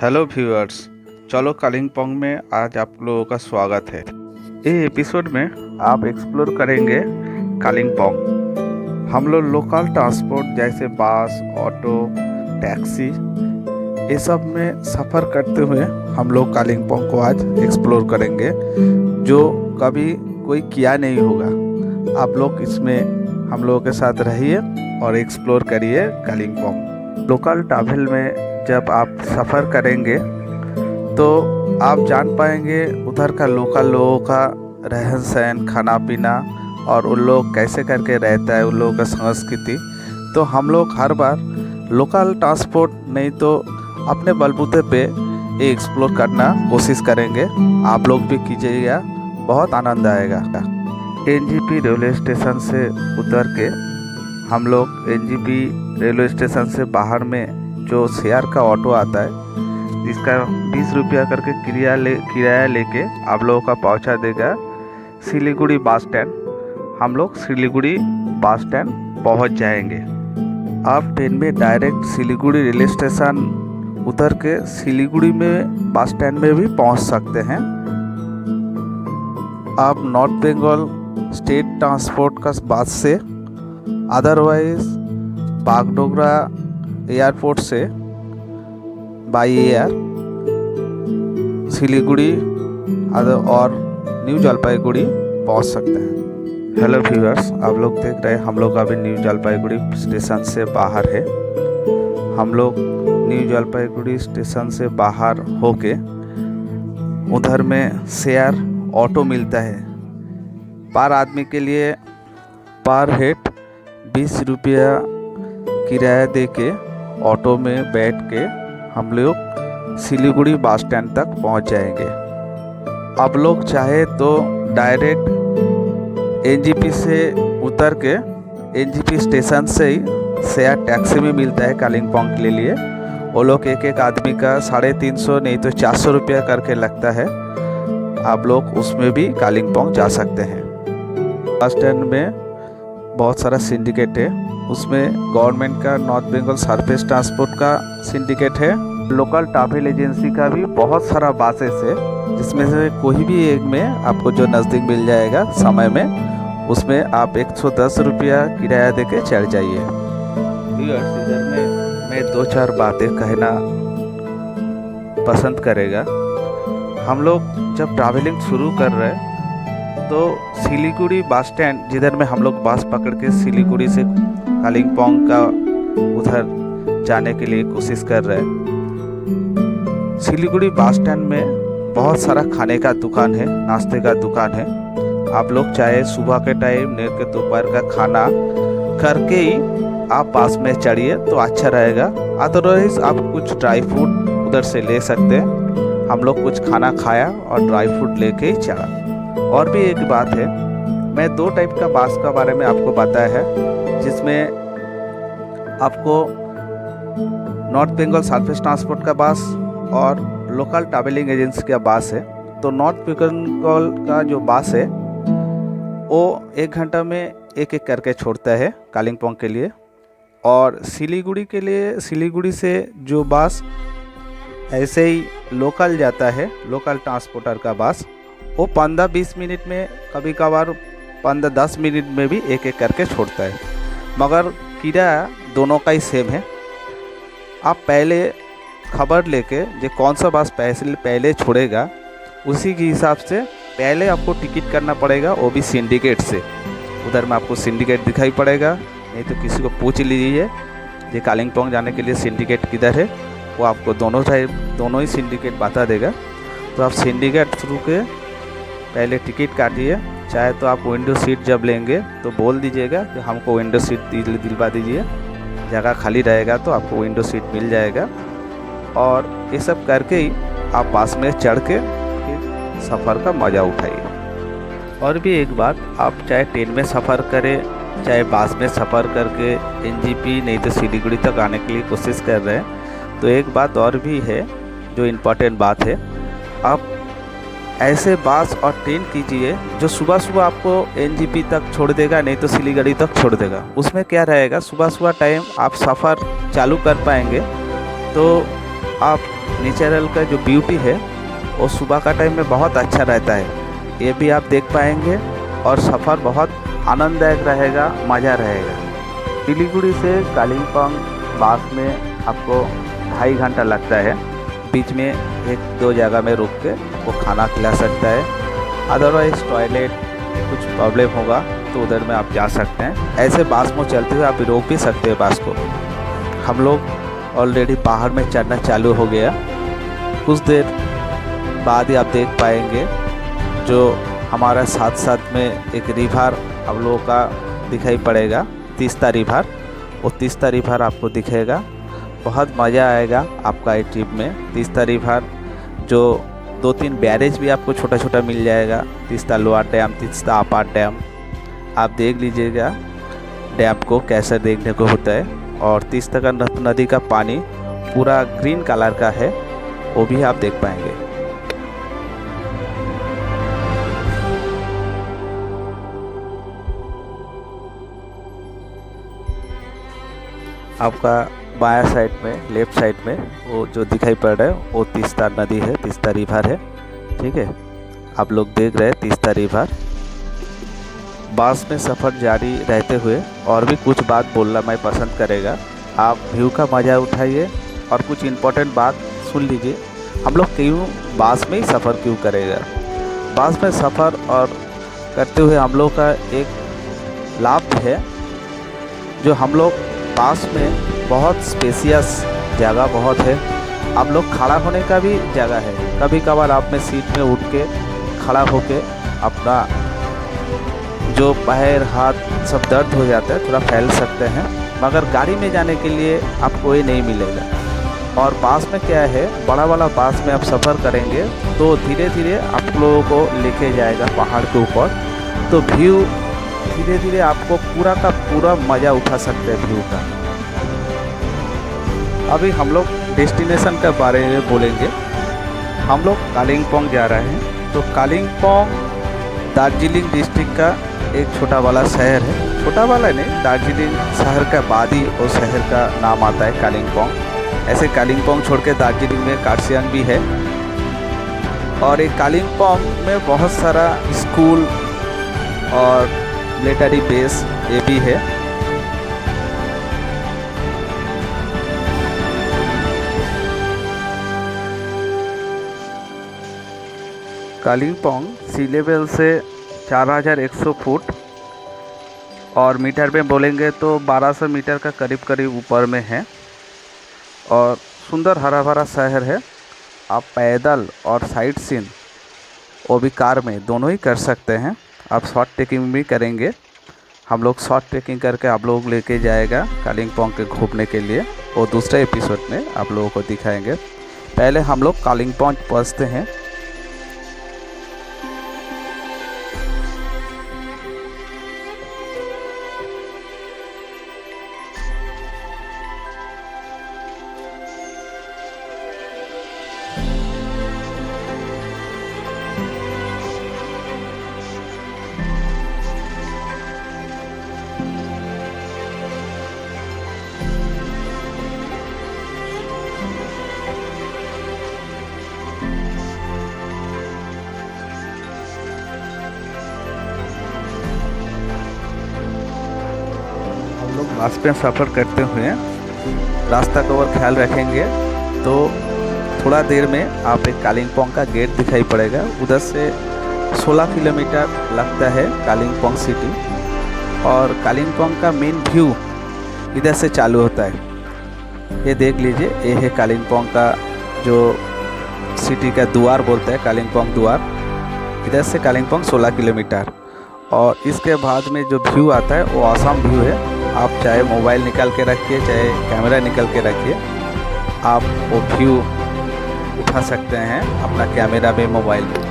Hello viewers. चलो कालिम्पोंग में आज आप लोगों का स्वागत है। ये एपिसोड में आप एक्सप्लोर करेंगे कालिम्पोंग। हम लोग लोकल ट्रांसपोर्ट जैसे बस, ऑटो, टैक्सी ये सब में सफ़र करते हुए हम लोग कालिम्पोंग को आज एक्सप्लोर करेंगे, जो कभी कोई किया नहीं होगा। आप लोग इसमें हम लोगों के साथ रहिए और एक्सप्लोर करिए कालिम्पोंग। लोकल ट्रैवल में जब आप सफ़र करेंगे तो आप जान पाएंगे उधर का लोकल लोगों का रहन सहन, खाना पीना और उन लोग कैसे करके रहता है, उन लोगों का संस्कृति। तो हम लोग हर बार लोकल ट्रांसपोर्ट नहीं तो अपने बलबूते पे ये एक्सप्लोर करना कोशिश करेंगे। आप लोग भी कीजिएगा, बहुत आनंद आएगा। एनजीपी रेलवे स्टेशन से उतर के हम लोग एनजीपी रेलवे स्टेशन से बाहर में जो शेयर का ऑटो आता है, जिसका 20 रुपया करके किराया लेके आप लोगों का पहुंचा देगा सिलीगुड़ी बस स्टैंड। हम लोग सिलीगुड़ी बस स्टैंड पहुंच जाएंगे। आप ट्रेन में डायरेक्ट सिलीगुड़ी रेलवे स्टेशन उतर के सिलीगुड़ी में बस स्टैंड में भी पहुंच सकते हैं। आप नॉर्थ बंगाल स्टेट ट्रांसपोर्ट का बस से, अदरवाइज बागडोगरा एयरपोर्ट से बाई एयर सिलीगुड़ी और न्यू जलपाईगुड़ी पहुंच सकते हैं। हेलो व्यूअर्स, आप लोग देख रहे हैं हम लोग अभी न्यू जलपाईगुड़ी स्टेशन से बाहर है। हम लोग न्यू जलपाईगुड़ी स्टेशन से बाहर होके उधर में शेयर ऑटो मिलता है। पर आदमी के लिए पर हेड 20 रुपया किराया दे के ऑटो में बैठ के हम लोग सिलीगुड़ी बस स्टैंड तक पहुंच जाएंगे। अब लोग चाहे तो डायरेक्ट एनजीपी से उतर के एनजीपी स्टेशन से ही शेयर टैक्सी में मिलता है कालिम्पोंग के लिए। वो लोग एक आदमी का 350 नहीं तो 400 रुपया करके लगता है। आप लोग उसमें भी कालिम्पोंग जा सकते हैं। बस स्टैंड में बहुत सारा सिंडिकेट है। उसमें गवर्नमेंट का नॉर्थ बंगाल सरफेस ट्रांसपोर्ट का सिंडिकेट है। लोकल ट्रैवल एजेंसी का भी बहुत सारा बसेस है, जिसमें से कोई भी एक में आपको जो नज़दीक मिल जाएगा समय में, उसमें आप 110 रुपया किराया देके चढ़ जाइए। इधर में मैं 2-4 बातें कहना पसंद करेगा। हम लोग जब ट्रैवलिंग शुरू कर रहे हैं तो सिलीगुड़ी बस स्टैंड, जिधर में हम लोग बस पकड़ के सिलीगुड़ी से कालिम्पोंग का उधर जाने के लिए कोशिश कर रहे हैं। सिलीगुड़ी बस स्टैंड में बहुत सारा खाने का दुकान है, नाश्ते का दुकान है। आप लोग चाहे सुबह के टाइम नहीं के दोपहर का खाना करके ही आप बस में चढ़िए तो अच्छा रहेगा। अदरवाइज आप कुछ ड्राई फ्रूट उधर से ले सकते हैं। हम लोग कुछ खाना खाया और ड्राई फ्रूट लेके ही चढ़ा। और भी एक बात है, मैं 2 टाइप का बस का बारे में आपको बताया है, जिसमें आपको नॉर्थ बंगाल सरफेस ट्रांसपोर्ट का बस और लोकल ट्रैवलिंग एजेंसी का बस है। तो नॉर्थ बंगाल का जो बस है वो 1 घंटा में एक करके छोड़ता है कालिम्पोंग के लिए। और सिलीगुड़ी के लिए, सिलीगुड़ी से जो बस ऐसे ही लोकल जाता है, लोकल ट्रांसपोर्टर का बस, वो 15-20 मिनट में, कभी कभार 15-10 मिनट में भी एक करके छोड़ता है। मगर किराया दोनों का ही सेम है। आप पहले खबर लेके जो कौन सा बस पहले छोड़ेगा, उसी के हिसाब से पहले आपको टिकट करना पड़ेगा, वो भी सिंडिकेट से। उधर में आपको सिंडिकेट दिखाई पड़ेगा, नहीं तो किसी को पूछ लीजिए ये कालिम्पोंग जाने के लिए सिंडिकेट किधर है, वो आपको दोनों ही सिंडिकेट बता देगा। तो आप सिंडिकेट थ्रू के पहले टिकट काटिए। चाहे तो आप विंडो सीट जब लेंगे तो बोल दीजिएगा कि हमको विंडो सीट दिलवा दीजिए, जगह खाली रहेगा तो आपको विंडो सीट मिल जाएगा। और ये सब करके ही आप बस में चढ़ के फिर सफ़र का मज़ा उठाइए। और भी एक बात, आप चाहे ट्रेन में सफ़र करें, चाहे बस में सफ़र करके एनजीपी नहीं तो सिलीगुड़ी तक आने के लिए कोशिश कर रहे हैं, तो एक बात और भी है जो इम्पोर्टेंट बात है। आप ऐसे बस और ट्रेन कीजिए जो सुबह सुबह आपको एनजीपी तक छोड़ देगा, नहीं तो सिलीगुड़ी तक छोड़ देगा। उसमें क्या रहेगा, सुबह सुबह टाइम आप सफ़र चालू कर पाएंगे। तो आप नेचुरल का जो ब्यूटी है वो सुबह का टाइम में बहुत अच्छा रहता है। ये भी आप देख पाएंगे और सफ़र बहुत आनंददायक रहेगा, मज़ा रहेगा। सिलीगुड़ी से कालिम्पोंग बस में आपको 2.5 घंटा लगता है। बीच में 1-2 जगह में रुक के वो खाना खिला सकता है। अदरवाइज़ टॉयलेट कुछ प्रॉब्लम होगा तो उधर में आप जा सकते हैं। ऐसे बस में चलते हुए आप रोक भी सकते हैं बस को। हम लोग ऑलरेडी पहाड़ में चढ़ना चालू हो गया। कुछ देर बाद ही आप देख पाएंगे जो हमारा साथ साथ में एक रिवर आप लोगों का दिखाई पड़ेगा, तीस्ता रिवर। वो तीस्ता रिवर आपको दिखेगा, बहुत मज़ा आएगा आपका ये ट्रिप में। तीस्ता रिवर जो 2-3 बैरेज भी आपको छोटा छोटा मिल जाएगा। तीस्ता लोअर डैम, तीस्ता अपर डैम, आप देख लीजिएगा डैम को कैसा देखने को होता है। और तीस्ता का नदी का पानी पूरा ग्रीन कलर का है, वो भी आप देख पाएंगे। आपका बायां साइड में, लेफ्ट साइड में वो जो दिखाई पड़ रहा है वो तीस्ता नदी है, तीस्ता रिवर है। ठीक है, आप लोग देख रहे हैं तीस्ता रिवर। बस में सफ़र जारी रहते हुए और भी कुछ बात बोलना मैं पसंद करेगा। आप व्यू का मज़ा उठाइए और कुछ इम्पोर्टेंट बात सुन लीजिए। हम लोग क्यों बस में ही सफ़र क्यों करेगा। बस में सफ़र और करते हुए हम लोग का एक लाभ है, जो हम लोग बस में बहुत स्पेसियस जगह बहुत है। आप लोग खड़ा होने का भी जगह है। कभी कभार आप में सीट में उठ के खड़ा होके अपना जो पैर हाथ सब दर्द हो जाता है थोड़ा फैल सकते हैं, मगर गाड़ी में जाने के लिए आपको ये नहीं मिलेगा। और बस में क्या है, बड़ा वाला बस में आप सफ़र करेंगे तो धीरे धीरे आप लोगों को लेके जाएगा पहाड़ के ऊपर, तो व्यू धीरे धीरे आपको पूरा का पूरा मज़ा उठा सकते हैं व्यू का। अभी हम लोग डेस्टिनेशन के बारे में बोलेंगे। हम लोग कालिम्पोंग जा रहे हैं। तो कालिम्पोंग दार्जिलिंग डिस्ट्रिक्ट का एक छोटा वाला शहर है। छोटा वाला नहीं, दार्जिलिंग शहर का बाद ही वो शहर का नाम आता है कालिम्पोंग। ऐसे कालिम्पोंग छोड़ के दार्जिलिंग में कार्सियंग भी है। और एक कालिम्पोंग में बहुत सारा स्कूल और मिलिट्री बेस ये भी है। कालिम्पोंग सी लेवल से 4100 फुट और मीटर में बोलेंगे तो 1200 मीटर का करीब करीब ऊपर में है। और सुंदर हरा भरा शहर है। आप पैदल और साइट सीन वो भी कार में दोनों ही कर सकते हैं। आप शॉर्ट ट्रेकिंग भी करेंगे। हम लोग शॉर्ट ट्रेकिंग करके आप लोग लेके जाएगा कालिम्पोंग के घूमने के लिए, वो दूसरे एपिसोड में आप लोगों को दिखाएंगे। पहले हम लोग कालिम्पोंग पहुँचते हैं। बस में सफ़र करते हुए रास्ता का और ख्याल रखेंगे तो थोड़ा देर में आप एक कालिम्पोंग का गेट दिखाई पड़ेगा। उधर से 16 किलोमीटर लगता है कालिम्पोंग सिटी। और कालिम्पोंग का मेन व्यू इधर से चालू होता है। ये देख लीजिए, ये है कालिम्पोंग का जो सिटी का द्वार बोलते हैं, कालिम्पोंग द्वार। इधर से कालिम्पोंग 16 किलोमीटर। और इसके बाद में जो व्यू आता है वो आसाम व्यू है। आप चाहे मोबाइल निकाल के रखिए, चाहे कैमरा निकाल के रखिए, आप वो व्यू उठा सकते हैं अपना कैमरा में, मोबाइल में।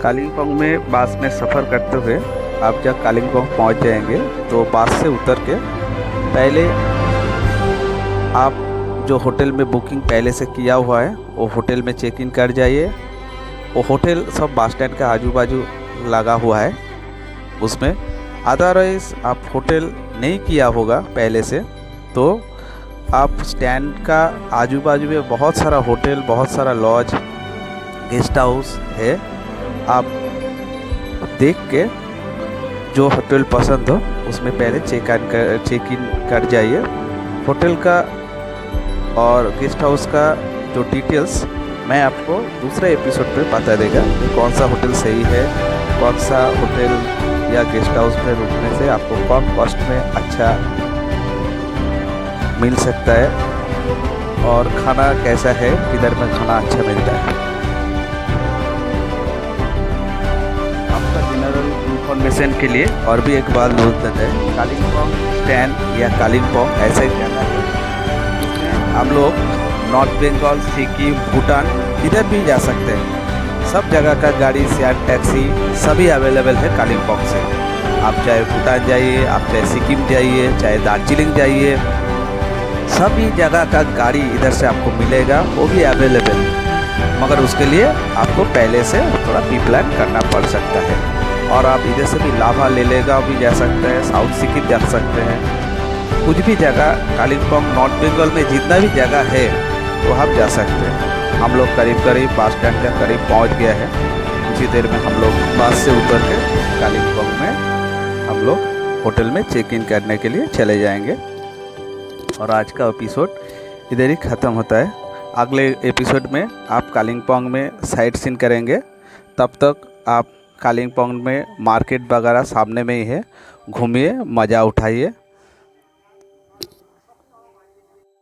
कालिम्पोंग में बस में सफ़र करते हुए आप जब कालिम्पोंग पहुंच जाएंगे तो बस से उतर के पहले आप जो होटल में बुकिंग पहले से किया हुआ है वो होटल में चेक इन कर जाइए। वो होटल सब बस स्टैंड का आजू बाजू लगा हुआ है उसमें। अदरवाइज़ आप होटल नहीं किया होगा पहले से तो आप स्टैंड का आजू बाजू में बहुत सारा होटल, बहुत सारा लॉज, गेस्ट हाउस है। आप देख के जो होटल पसंद हो उसमें पहले चेक इन कर जाइए। होटल का और गेस्ट हाउस का जो डिटेल्स मैं आपको दूसरे एपिसोड पे बता देगा कि कौन सा होटल सही है, कौन सा होटल या गेस्ट हाउस में रुकने से आपको कम कॉस्ट में अच्छा मिल सकता है और खाना कैसा है, किधर में खाना अच्छा मिलता है। आपका जनरल इंफॉर्मेशन के लिए और भी एक बात बोल देते हैं, कालिम्पोंग स्टैंड या कालिम्पोंग ऐसा ही जगह है। हम लोग नॉर्थ बंगाल, सिक्किम, भूटान इधर भी जा सकते हैं। सब जगह का गाड़ी, शेयर टैक्सी सभी अवेलेबल है कालिम्पोंग से। आप चाहे भूटान जाइए, आप चाहे सिक्किम जाइए, चाहे दार्जिलिंग जाइए, सभी जगह का गाड़ी इधर से आपको मिलेगा, वो भी अवेलेबल। मगर उसके लिए आपको पहले से थोड़ा प्री प्लान करना पड़ सकता है। और आप इधर से भी लाभा ले लेगा भी जा सकते हैं, साउथ सिक्किम जा सकते हैं, कुछ भी जगह कालिम्पोंग नॉर्थ बंगाल में जितना भी जगह है वो आप जा सकते हैं। हम लोग करीब बस स्टैंड के करीब पहुंच गया है। कुछ देर में हम लोग बस से उतर के कालिम्पोंग में हम लोग होटल में चेक इन करने के लिए चले जाएंगे। और आज का एपिसोड इधर ही ख़त्म होता है। अगले एपिसोड में आप कालिम्पोंग में साइट सीन करेंगे। तब तक आप कालिम्पोंग में मार्केट वगैरह सामने में ही है, घूमिए, मज़ा उठाइए।